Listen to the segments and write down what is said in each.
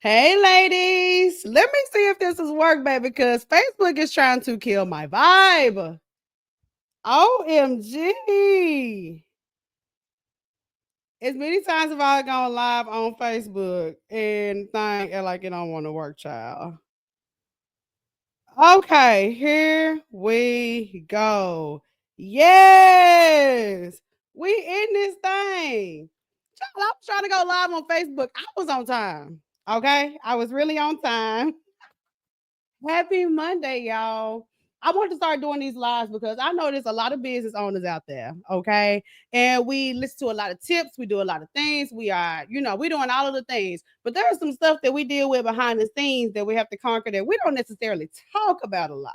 Hey, ladies. Let me see if this is work, baby, because Facebook is trying to kill my vibe. OMG. As many times have I gone live on Facebook and think like it don't want to work, child. Okay, here we go. Yes, we in this thing. Child, I was trying to go live on Facebook. I was on time. Okay, I was really on time. Happy Monday, y'all. I want to start doing these lives because I know there's a lot of business owners out there, okay? And we listen to a lot of tips, we do a lot of things. We are, we're doing all of the things, but there's some stuff that we deal with behind the scenes that we have to conquer that we don't necessarily talk about a lot,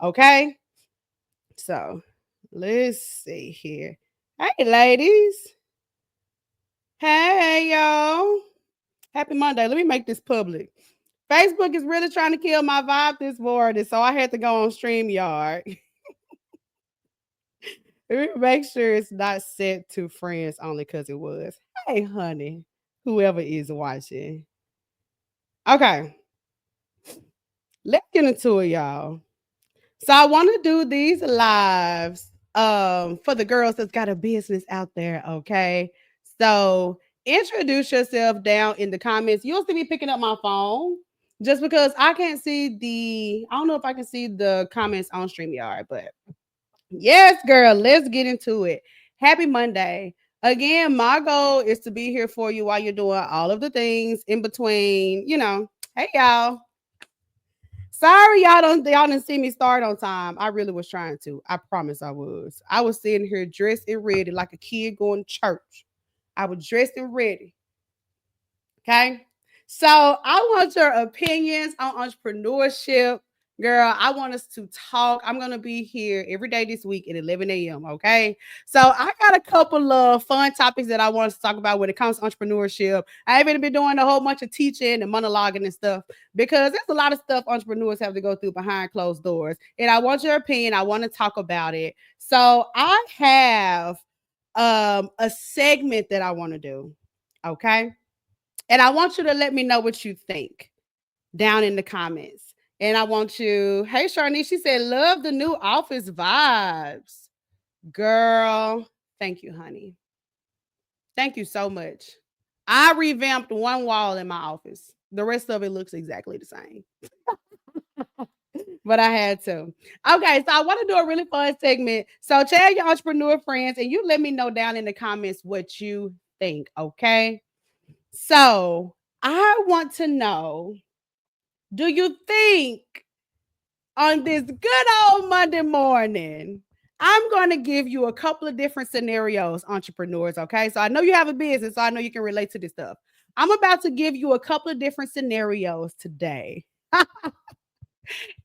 okay? So let's see here. Hey, ladies. Hey, y'all. Happy Monday. Let me make this public. Facebook is really trying to kill my vibe this morning, so I had to go on StreamYard. Let me make sure it's not set to friends only because it was. Hey, honey, whoever is watching. Okay, let's get into it, y'all. So I want to do these lives for the girls that's got a business out there, okay? So introduce yourself down in the comments. You'll see me picking up my phone just because I can't see I don't know if I can see the comments on StreamYard, but yes, girl, let's get into it. Happy Monday. Again, my goal is to be here for you while you're doing all of the things in between. Hey y'all. Sorry, y'all didn't see me start on time. I really was trying to. I promise I was. I was sitting here dressed and ready like a kid going to church. I was dressed and ready. Okay. So I want your opinions on entrepreneurship. Girl, I want us to talk. I'm going to be here every day this week at 11 a.m. Okay. So I got a couple of fun topics that I want us to talk about when it comes to entrepreneurship. I haven't been doing a whole bunch of teaching and monologuing and stuff because there's a lot of stuff entrepreneurs have to go through behind closed doors. And I want your opinion. I want to talk about it. So I have a segment that I want to do. Okay. And I want you to let me know what you think down in the comments. And I want you, hey, Sharney, she said, love the new office vibes. Girl, thank you, honey. Thank you so much. I revamped one wall in my office. The rest of it looks exactly the same, but I had to. Okay, so I want to do a really fun segment. So tell your entrepreneur friends and you let me know down in the comments what you think, okay? So I want to know, do you think on this good old Monday morning, I'm going to give you a couple of different scenarios, entrepreneurs, okay? So I know you have a business, so I know you can relate to this stuff. I'm about to give you a couple of different scenarios today.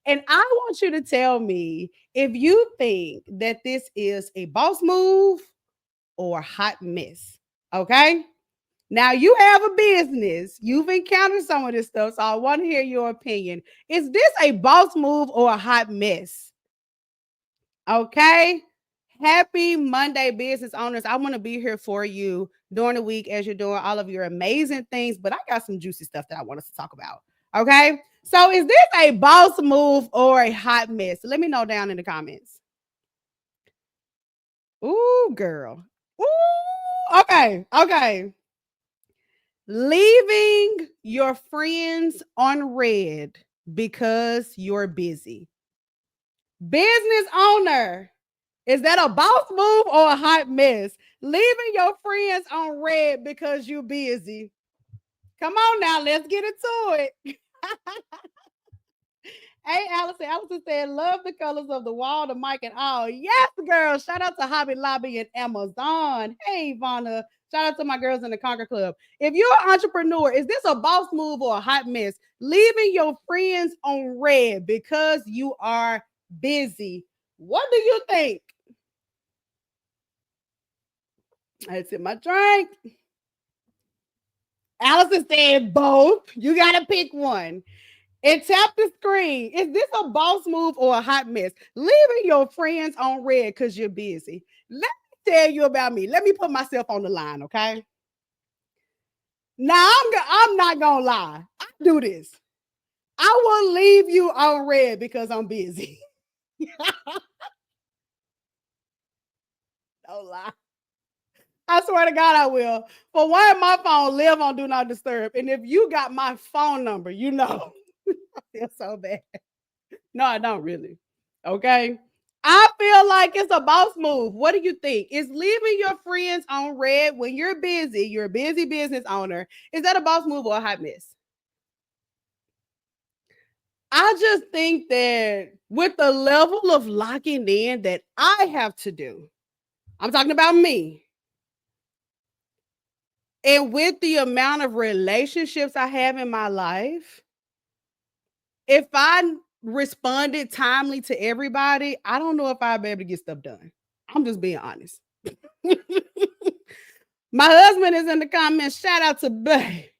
And I want you to tell me if you think that this is a boss move or a hot mess, okay? Now you have a business. You've encountered some of this stuff, so I want to hear your opinion. Is this a boss move or a hot mess? Okay. Happy Monday, business owners. I want to be here for you during the week as you're doing all of your amazing things, but I got some juicy stuff that I want us to talk about. Okay. So, is this a boss move or a hot mess? Let me know down in the comments. Ooh, girl. Ooh, okay. Okay. Leaving your friends on red because you're busy. Business owner, is that a boss move or a hot mess? Leaving your friends on red because you're busy. Come on now, let's get into it. Hey, Allison. Allison said, love the colors of the wall, the mic, and all. Yes, girl. Shout out to Hobby Lobby and Amazon. Hey, Ivana. Shout out to my girls in the Conquer Club. If you're an entrepreneur, is this a boss move or a hot mess? Leaving your friends on red because you are busy. What do you think? I sip my drink. Allison said both. You got to pick one. And tap the screen. Is this a boss move or a hot mess? Leaving your friends on red because you're busy. Let me tell you about me. Let me put myself on the line, okay? Now I'm not gonna lie. I do this. I will leave you on red because I'm busy. Don't lie. I swear to God, I will. For one, my phone live on Do Not Disturb. And if you got my phone number, you know. I feel so bad. No, I don't really. Okay. I feel like it's a boss move. What do you think? Is leaving your friends on red when you're busy, you're a busy business owner, is that a boss move or a hot mess? I just think that with the level of locking in that I have to do, I'm talking about me, and with the amount of relationships I have in my life, if I responded timely to everybody, I don't know if I'd be able to get stuff done. I'm just being honest. My husband is in the comments. Shout out to Bay.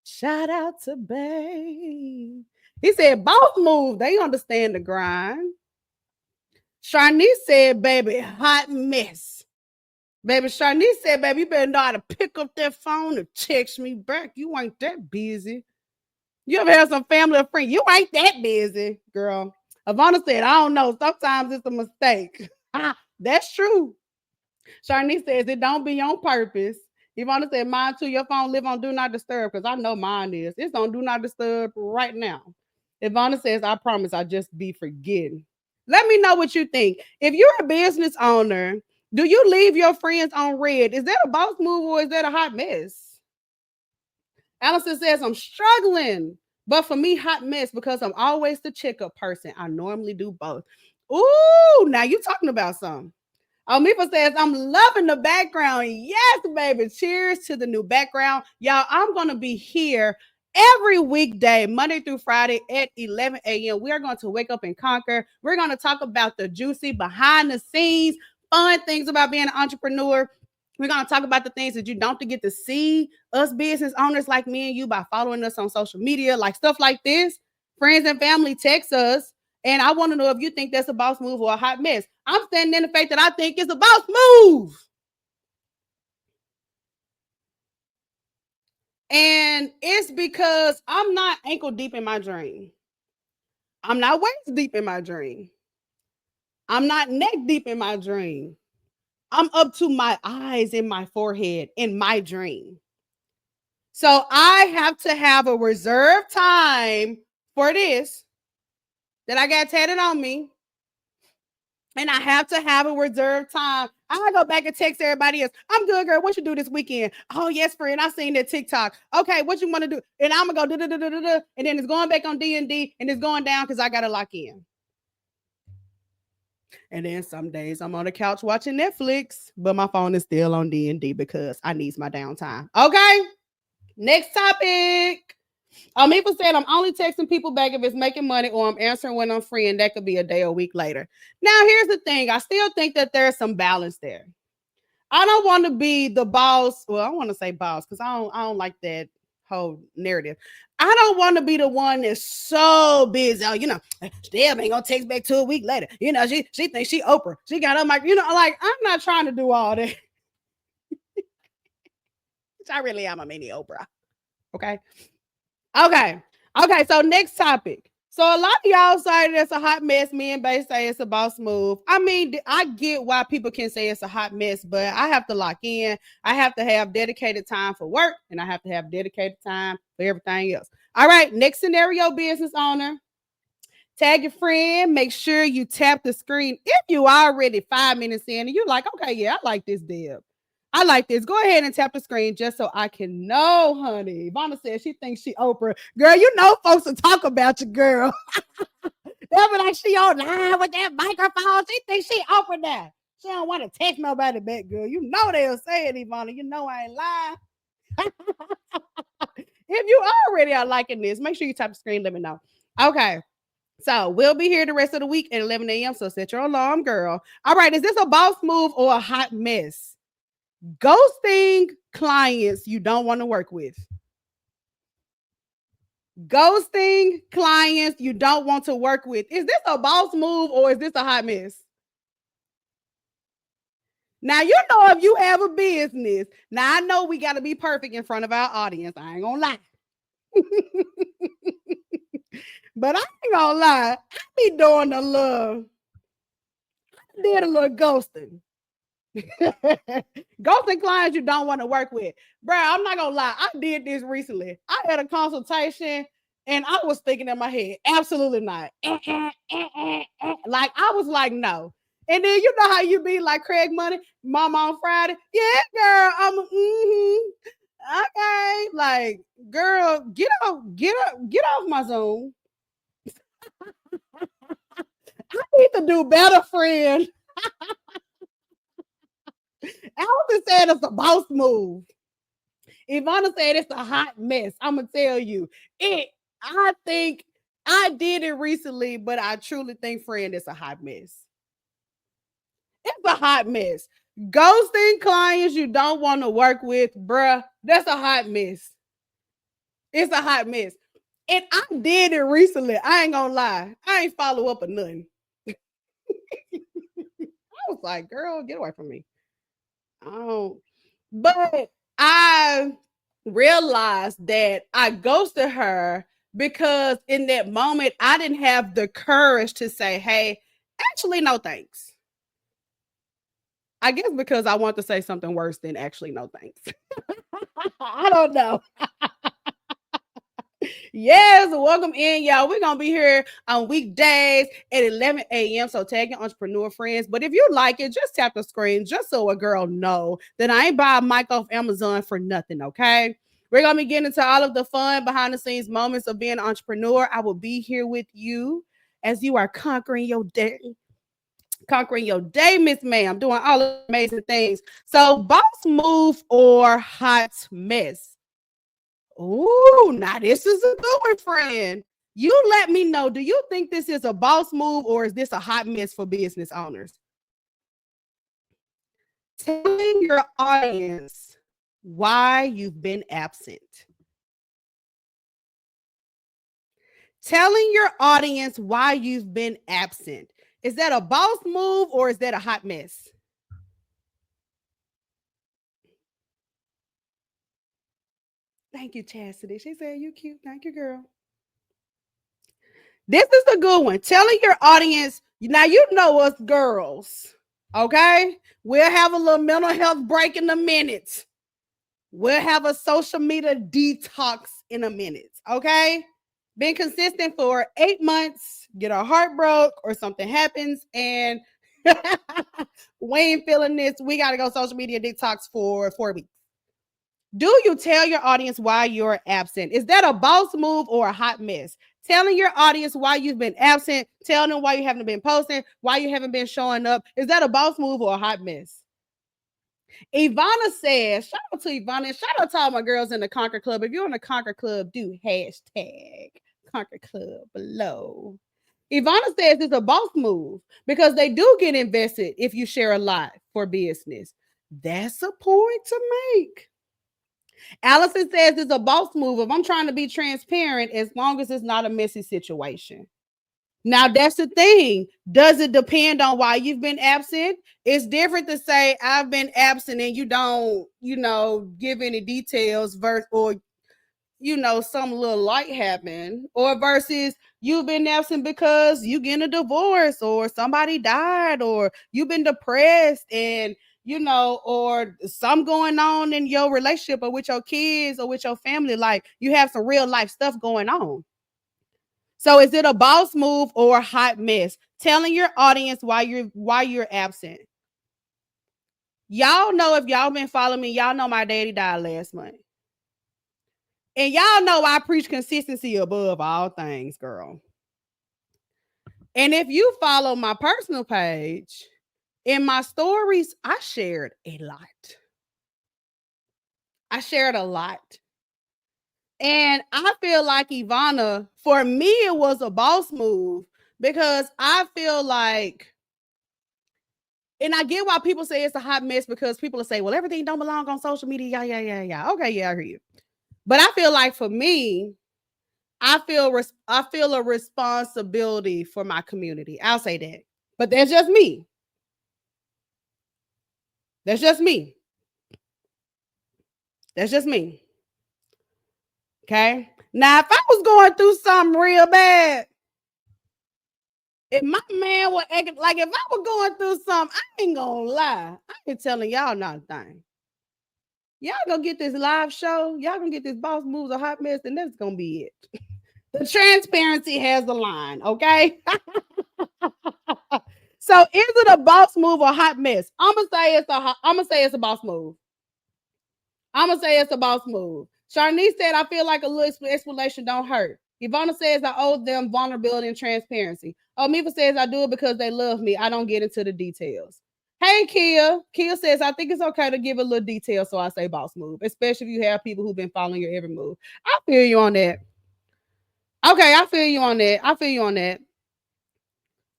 Shout out to Bay. He said, both move. They understand the grind. Sharnice said, baby, hot mess. Baby, Sharnice said, baby, you better know how to pick up that phone and text me back. You ain't that busy. You ever have some family or friend? You ain't that busy, girl. Ivana said, I don't know. Sometimes it's a mistake. That's true. Sharnice says it don't be on purpose. Ivana said, mine too. Your phone live on Do Not Disturb because I know mine is. It's on Do Not Disturb right now. Ivana says, I promise I just be forgetting. Let me know what you think. If you're a business owner, do you leave your friends on red? Is that a boss move or is that a hot mess? Allison says, I'm struggling, but for me, hot mess because I'm always the checkup person. I normally do both. Ooh, now you talking about something. Mifa says, I'm loving the background. Yes, baby. Cheers to the new background. Y'all, I'm going to be here every weekday, Monday through Friday at 11 a.m. We are going to wake up and conquer. We're going to talk about the juicy behind the scenes, fun things about being an entrepreneur. We're going to talk about the things that you don't get to see us business owners like me and you by following us on social media, like stuff like this. Friends and family text us. And I want to know if you think that's a boss move or a hot mess. I'm standing in the fact that I think it's a boss move. And it's because I'm not ankle deep in my dream. I'm not waist deep in my dream. I'm not neck deep in my dream. I'm up to my eyes in my forehead in my dream. So I have to have a reserved time for this that I got tatted on me. And I have to have a reserved time. I go back and text everybody else. I'm good, girl. What you do this weekend? Oh, yes, friend. I seen that TikTok. Okay, what you want to do? And I'm gonna go da. And then it's going back on D&D and it's going down because I gotta lock in. And then some days I'm on the couch watching Netflix, but my phone is still on D&D because I need my downtime. Okay. Next topic. People said I'm only texting people back if it's making money or I'm answering when I'm free, and that could be a day or week later. Now, here's the thing. I still think that there's some balance there. I don't want to be the boss. Well, I want to say boss because I don't like that whole narrative. I don't want to be the one that's so busy. Oh, damn, ain't gonna text back 2 weeks later. She thinks she Oprah. She got on my, like I'm not trying to do all that. I really am a mini Oprah. Okay. Okay. So next topic. So a lot of y'all say it's a hot mess. Me and Bay say it's a boss move. I mean, I get why people can say it's a hot mess, but I have to lock in. I have to have dedicated time for work, and I have to have dedicated time for everything else. All right, next scenario, business owner. Tag your friend. Make sure you tap the screen. If you already 5 minutes in and you're like, okay, yeah, I like this deal. I like this. Go ahead and tap the screen just so I can know, honey. Ivana says she thinks she Oprah. Girl, you know folks will talk about you, girl. They'll be like, she on live with that microphone. She thinks she Oprah now. She don't want to text nobody back, girl. You know they'll say it, Ivana. You know I ain't lying. If you already are liking this, make sure you tap the screen. Let me know. Okay. So we'll be here the rest of the week at 11 a.m. So set your alarm, girl. All right. Is this a boss move or a hot mess? Ghosting clients you don't want to work with. Ghosting clients you don't want to work with. Is this a boss move or is this a hot mess? Now, you know, if you have a business, now I know we got to be perfect in front of our audience. I ain't gonna lie. But I ain't gonna lie, I be doing did a little ghosting. Ghosting clients you don't want to work with. Bro, I'm not gonna lie. I did this recently. I had a consultation and I was thinking in my head, absolutely not. Like I was like, no. And then you know how you be like Craig Money, Mama on Friday. Yeah, girl, I'm okay. Like, girl, get off my Zoom. I need to do better, friend. Allison said it's a boss move. Ivana said it's a hot mess. I'm gonna tell you. I think I did it recently, but I truly think, friend, it's a hot mess. It's a hot mess. Ghosting clients you don't want to work with, bruh, that's a hot mess. It's a hot mess. And I did it recently. I ain't gonna lie. I ain't follow up or nothing. I was like, girl, get away from me. Oh, but I realized that I ghosted her because in that moment I didn't have the courage to say, hey, actually, no thanks. I guess because I want to say something worse than actually no thanks. I don't know. Yes, welcome in, y'all. We're gonna be here on weekdays at 11 a.m. So tag your entrepreneur friends. But if you like it, just tap the screen just so a girl know that I ain't buy a mic off Amazon for nothing. Okay. We're gonna be getting into all of the fun behind the scenes moments of being an entrepreneur. I will be here with you as you are conquering your day. Conquering your day, Miss Ma'am, doing all amazing things. So, boss move or hot mess? Oh, now this is a good one, friend. You let me know. Do you think this is a boss move or is this a hot mess for business owners? Telling your audience why you've been absent. Telling your audience why you've been absent. Is that a boss move or is that a hot mess? Thank you, Chastity. She said, you cute. Thank you, girl. This is a good one. Telling your audience, now you know us girls, okay? We'll have a little mental health break in a minute. We'll have a social media detox in a minute, okay? Been consistent for 8 months, get our heart broke or something happens, and we ain't feeling this. We got to go social media detox for 4 weeks. Do you tell your audience why you're absent? Is that a boss move or a hot mess? Telling your audience why you've been absent, telling them why you haven't been posting, why you haven't been showing up. Is that a boss move or a hot mess? Ivana says, shout out to Ivana, and shout out to all my girls in the Conquer Club. If you're in the Conquer Club, do hashtag Conquer Club below. Ivana says it's a boss move because they do get invested if you share a lot for business. That's a point to make. Allison says it's a boss move. If I'm trying to be transparent, as long as it's not a messy situation. Now, that's the thing. Does it depend on why you've been absent? It's different to say I've been absent and you don't, give any details or some little light happened, or versus you've been absent because you getting a divorce or somebody died or you've been depressed and or some going on in your relationship or with your kids or with your family. Like you have some real life stuff going on. So is it a boss move or a hot mess? Telling your audience why you're absent. Y'all know, if y'all been following me, y'all know my daddy died last month. And y'all know I preach consistency above all things, girl. And if you follow my personal page, in my stories, I shared a lot. I shared a lot. And I feel like Ivana, for me, it was a boss move because I feel like, and I get why people say it's a hot mess because people will say, well, everything don't belong on social media. Yeah. Okay, yeah, I hear you. But I feel like for me, I feel a responsibility for my community. I'll say that. But that's just me. That's just me. That's just me. Okay. Now, if I was going through something real bad, if my man was acting like if I was going through something, I ain't gonna lie. I ain't telling y'all not a thing. Y'all gonna get this live show, y'all gonna get this Boss Moves a Hot Mess, and that's gonna be it. The transparency has a line, okay? So is it a boss move or hot mess? I'm gonna say it's a boss move. I'm gonna say it's a boss move. Sharnice said, I feel like a little explanation don't hurt. Ivana says, I owe them vulnerability and transparency. Oh, Mifa says, I do it because they love me. I don't get into the details. Hey, Kia. Kia says, I think it's okay to give a little detail, so I say boss move, especially if you have people who've been following your every move. I feel you on that. Okay, I feel you on that. I feel you on that.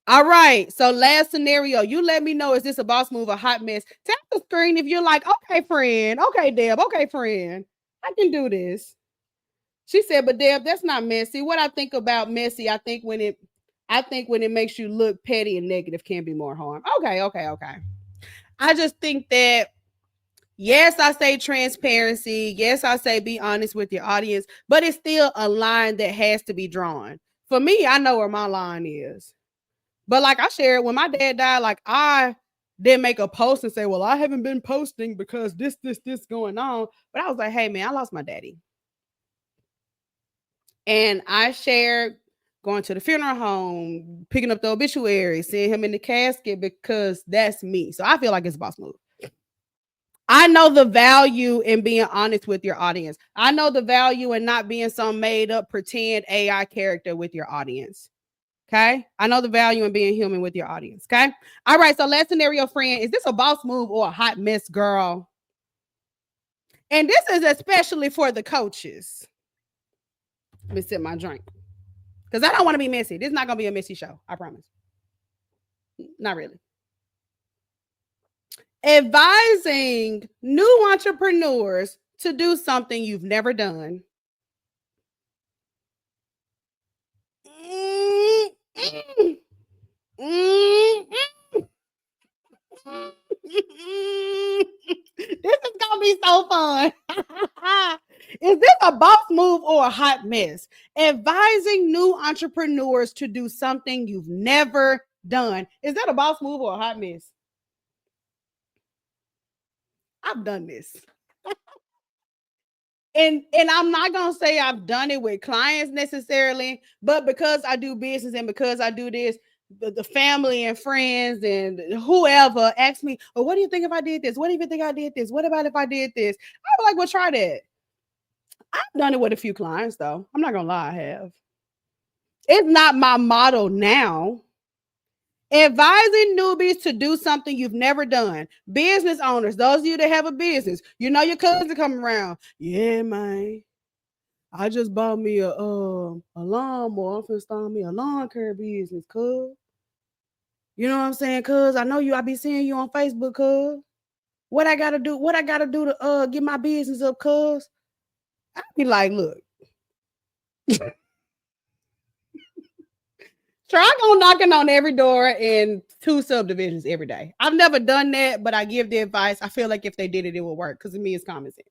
All right. So last scenario, you let me know, is this a boss move or hot mess? Tap the screen if you're like, okay, friend. Okay, Deb. Okay, friend. I can do this. She said, but Deb, that's not messy. What I think about messy, I think when it makes you look petty and negative can be more harm. Okay, okay, okay. I just think that yes, I say transparency. Yes, I say be honest with your audience, but it's still a line that has to be drawn. For me, I know where my line is. But like I shared, when my dad died, like I didn't make a post and say, well, I haven't been posting because this going on. But I was like, hey man, I lost my daddy. And I shared going to the funeral home, picking up the obituary, seeing him in the casket because that's me. So I feel like it's a boss move. I know the value in being honest with your audience. I know the value in not being some made up pretend AI character with your audience. Okay. I know the value in being human with your audience. Okay. All right. So last scenario, friend, is this a boss move or a hot mess, girl? And this is especially for the coaches. Let me sip my drink. Because I don't want to be messy. This is not going to be a messy show. I promise. Not really. Advising new entrepreneurs to do something you've never done. Mm-mm. Mm-mm. This is gonna be so fun. Is this a boss move or a hot mess? Advising new entrepreneurs to do something you've never done. Is that a boss move or a hot mess? I've done this. And I'm not gonna say I've done it with clients necessarily, but because I do business and because I do this, the family and friends and whoever asks me, "Oh, what do you think if I did this? What do you think I did this? What about if I did this?" I'm like, "Well, try that." I've done it with a few clients though. I'm not gonna lie, I have. It's not my model now. Advising newbies to do something you've never done. Business owners, those of you that have a business, you know your cousin coming around. Yeah, man. I just bought me a lawnmower. I'm finna start me a lawn care business, cuz. You know what I'm saying, cuz? I know you, I be seeing you on Facebook, cuz. What I gotta do, to get my business up, cuz? I be like, look, try going knocking on every door in 2 subdivisions every day. I've never done that, but I give the advice. I feel like if they did it, it would work because to me it's common sense.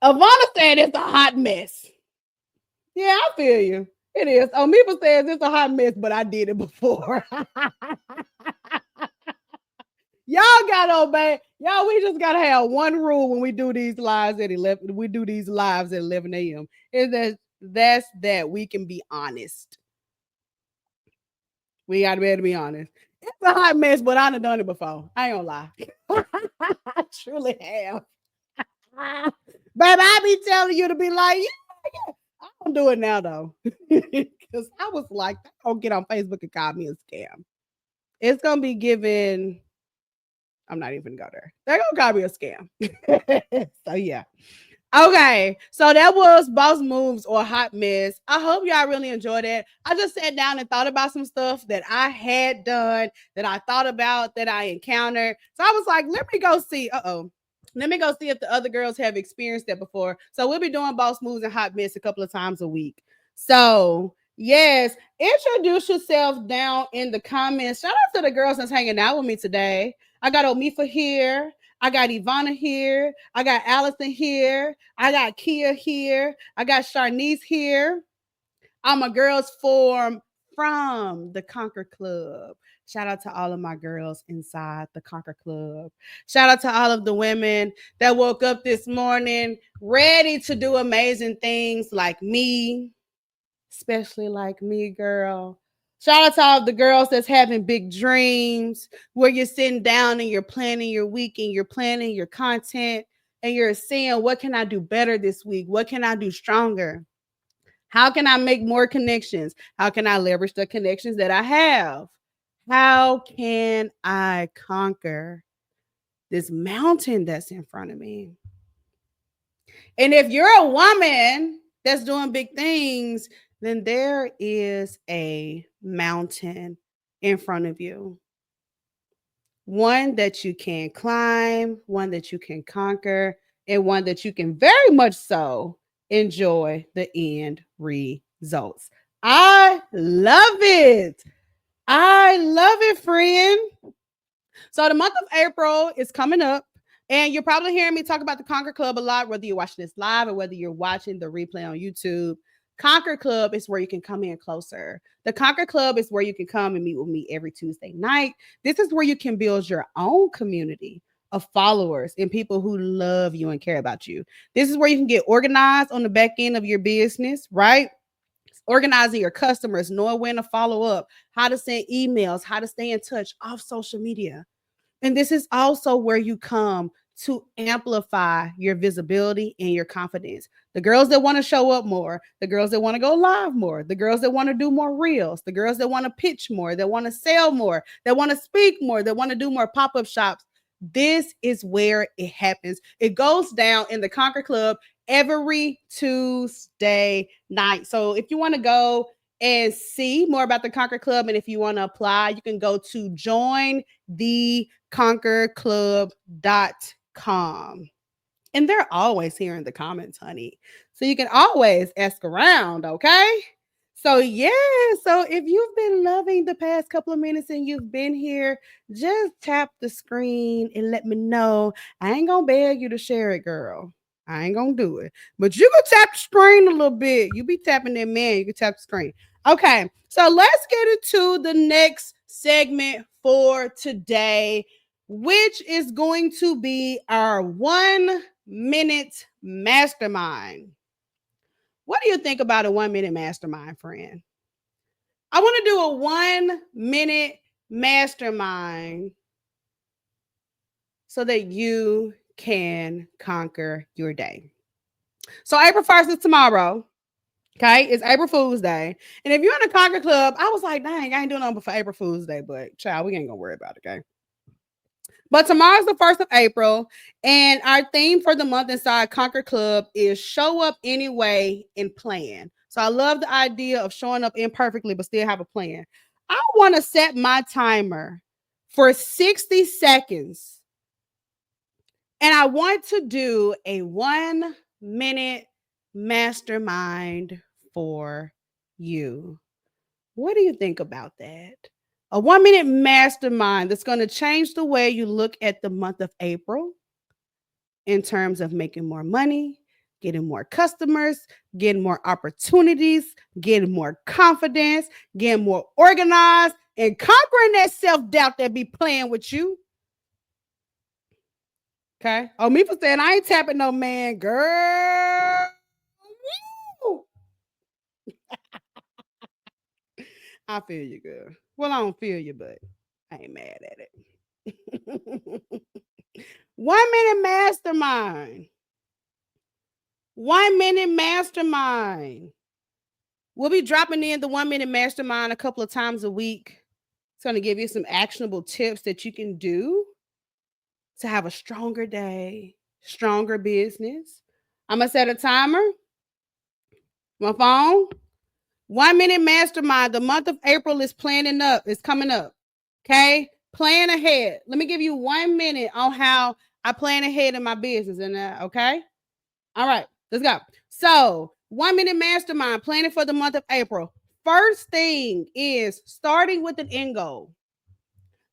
Ivana said it's a hot mess. Yeah, I feel you. It is. Omifa says it's a hot mess, but I did it before. Y'all gotta obey. Y'all, we just gotta have one rule when we do these lives at 11. We do these lives at 11 a.m. Is that we can be honest. We gotta be able to be honest. It's a hot mess, but I done done it before. I ain't gonna lie. I truly have. Baby, I be telling you to be like, yeah. I don't do it now though. Because I was like, don't get on Facebook and call me a scam. It's gonna be given. I'm not even gonna go there. They're gonna call me a scam. So yeah. Okay, so that was boss moves or hot mess. I hope y'all really enjoyed it. I just sat down and thought about some stuff that I had done, that I thought about, that I encountered. So I was like, let me go see. Let me go see if the other girls have experienced that before. So we'll be doing boss moves and hot mess a couple of times a week. So yes, introduce yourself down in the comments. Shout out to the girls that's hanging out with me today. I got Omifa here. I got Ivana here. I got Allison here. I got Kia here. I got Sharnice here. All my girls from the Conquer Club. Shout out to all of my girls inside the Conquer Club. Shout out to all of the women that woke up this morning ready to do amazing things like me, especially like me, girl. Shout out to all the girls that's having big dreams where you're sitting down and you're planning your week and you're planning your content and you're seeing what can I do better this week? What can I do stronger? How can I make more connections? How can I leverage the connections that I have? How can I conquer this mountain that's in front of me? And if you're a woman that's doing big things, then there is a mountain in front of you. One that you can climb, one that you can conquer, and one that you can very much so enjoy the end results. I love it. I love it, friend. So the month of April is coming up. And you're probably hearing me talk about the Conquer Club a lot, whether you're watching this live or whether you're watching the replay on YouTube. Conquer Club is where you can come in closer. The Conquer Club is where you can come and meet with me every Tuesday night. This is where you can build your own community of followers and people who love you and care about you. This is where you can get organized on the back end of your business, right? Organizing your customers, knowing when to follow up, how to send emails, how to stay in touch off social media. And this is also where you come to amplify your visibility and your confidence. The girls that want to show up more, the girls that want to go live more, the girls that want to do more reels, the girls that want to pitch more, that want to sell more, that want to speak more, that want to do more pop-up shops. This is where it happens. It goes down in the Conquer Club every Tuesday night. So if you want to go and see more about the Conquer Club, and if you want to apply, you can go to jointheconquerclub.com. And they're always here in the comments, honey. So you can always ask around, okay? So, yeah. So if you've been loving the past couple of minutes and you've been here, just tap the screen and let me know. I ain't going to beg you to share it, girl. I ain't going to do it. But you can tap the screen a little bit. You be tapping that man. You can tap the screen. Okay. So let's get into the next segment for today, which is going to be our 1 minute mastermind. What do you think about a 1 minute mastermind, friend? I want to do a 1 minute mastermind so that you can conquer your day. So April 1st is tomorrow. Okay, it's April Fool's Day. And if you're in the Conquer Club, I was like, dang, I ain't doing nothing before April Fool's Day, but child, we ain't gonna worry about it, okay? But tomorrow's the 1st of April, and our theme for the month inside Conquer Club is show up anyway and plan. So I love the idea of showing up imperfectly, but still have a plan. I want to set my timer for 60 seconds, and I want to do a 1 minute mastermind for you. What do you think about that? A 1 minute mastermind that's going to change the way you look at the month of April in terms of making more money, getting more customers, getting more opportunities, getting more confidence, getting more organized, and conquering that self-doubt that be playing with you. Okay. Oh, me for saying I ain't tapping no man, girl. I feel you, girl. Well, I don't feel you, but I ain't mad at it. 1 minute mastermind. 1 minute mastermind. We'll be dropping in the 1 minute mastermind a couple of times a week. It's going to give you some actionable tips that you can do to have a stronger day, stronger business. I'm going to set a timer. My phone. 1 minute mastermind. The month of April is planning up. It's coming up. Okay. Plan ahead. Let me give you 1 minute on how I plan ahead in my business. And okay. All right. Let's go. So 1 minute mastermind planning for the month of April. First thing is starting with an end goal.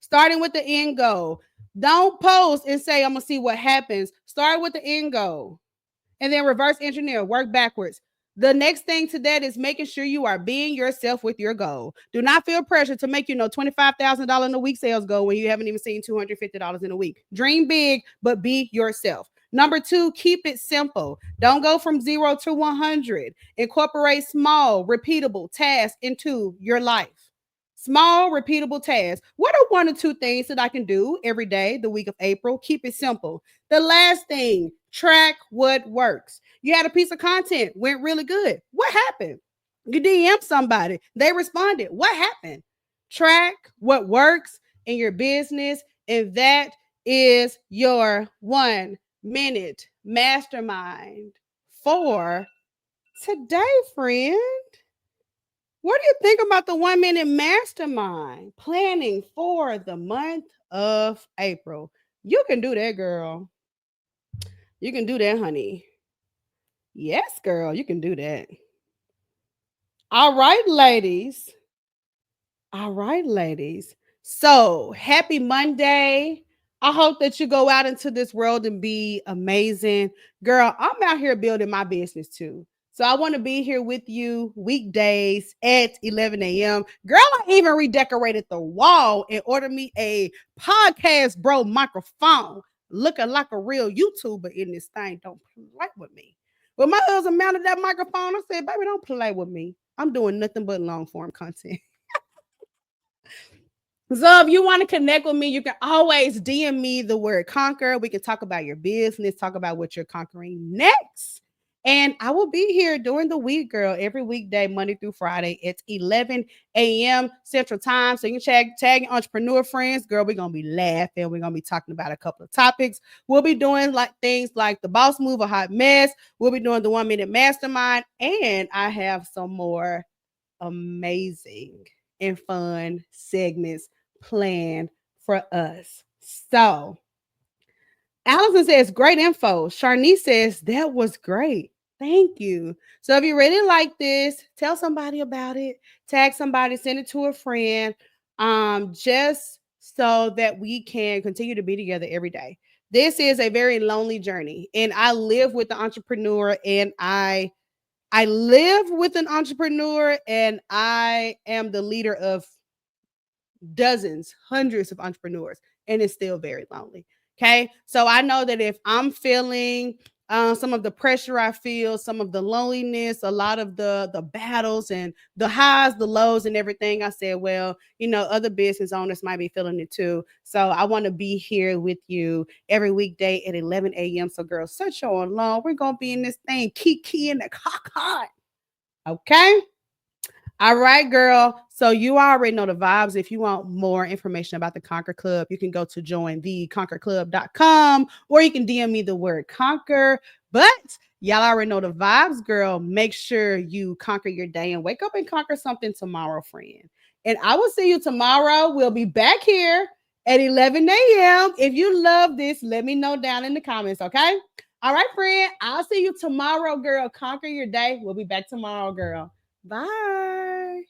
Starting with the end goal. Don't post and say, I'm going to see what happens. Start with the end goal and then reverse engineer, work backwards. The next thing to that is making sure you are being yourself with your goal. Do not feel pressure to make, $25,000 in a week sales goal when you haven't even seen $250 in a week. Dream big, but be yourself. Number two, keep it simple. Don't go from 0 to 100. Incorporate small, repeatable tasks into your life. Small, repeatable tasks. What are one or two things that I can do every day, the week of April? Keep it simple. The last thing, track what works. You had a piece of content, went really good. What happened? You DM somebody, they responded. What happened? Track what works in your business, and that is your 1 minute mastermind for today, friend. What do you think about the 1 minute mastermind planning for the month of April? You can do that, girl. You can do that, honey. Yes, girl, you can do that. All right, ladies. All right, ladies. So happy Monday. I hope that you go out into this world and be amazing. Girl, I'm out here building my business too. So I want to be here with you weekdays at 11 a.m. Girl, I even redecorated the wall and ordered me a podcast bro microphone looking like a real YouTuber in this thing. Don't play with me. But my husband mounted that microphone. I said, baby, don't play with me. I'm doing nothing but long form content. So if you want to connect with me, you can always DM me the word conquer. We can talk about your business, talk about what you're conquering next. And I will be here during the week, girl, every weekday, Monday through Friday. It's 11 a.m. Central Time. So you can tag your entrepreneur friends. Girl, we're going to be laughing. We're going to be talking about a couple of topics. We'll be doing like things like the boss move, a hot mess. We'll be doing the 1 minute mastermind. And I have some more amazing and fun segments planned for us. So, Allison says, great info. Sharnice says, that was great. Thank you. So, if you really like this, tell somebody about it, tag somebody, send it to a friend, just so that we can continue to be together every day. This is a very lonely journey, and I live with the entrepreneur, and I live with an entrepreneur, and I am the leader of dozens, hundreds of entrepreneurs, and it's still very lonely. Okay. So I know that if I'm feeling some of the pressure I feel, some of the loneliness, a lot of the battles and the highs, the lows, and everything, I said, well, other business owners might be feeling it too. So I want to be here with you every weekday at 11 a.m. So, girls, set your alarm. We're gonna be in this thing, kiki in the cock. Okay. All right, girl. So you already know the vibes. If you want more information about the Conquer Club, you can go to jointheconquerclub.com or you can DM me the word conquer. But y'all already know the vibes, girl. Make sure you conquer your day and wake up and conquer something tomorrow, friend. And I will see you tomorrow. We'll be back here at 11 a.m. If you love this, let me know down in the comments, okay? All right, friend. I'll see you tomorrow, girl. Conquer your day. We'll be back tomorrow, girl. Bye.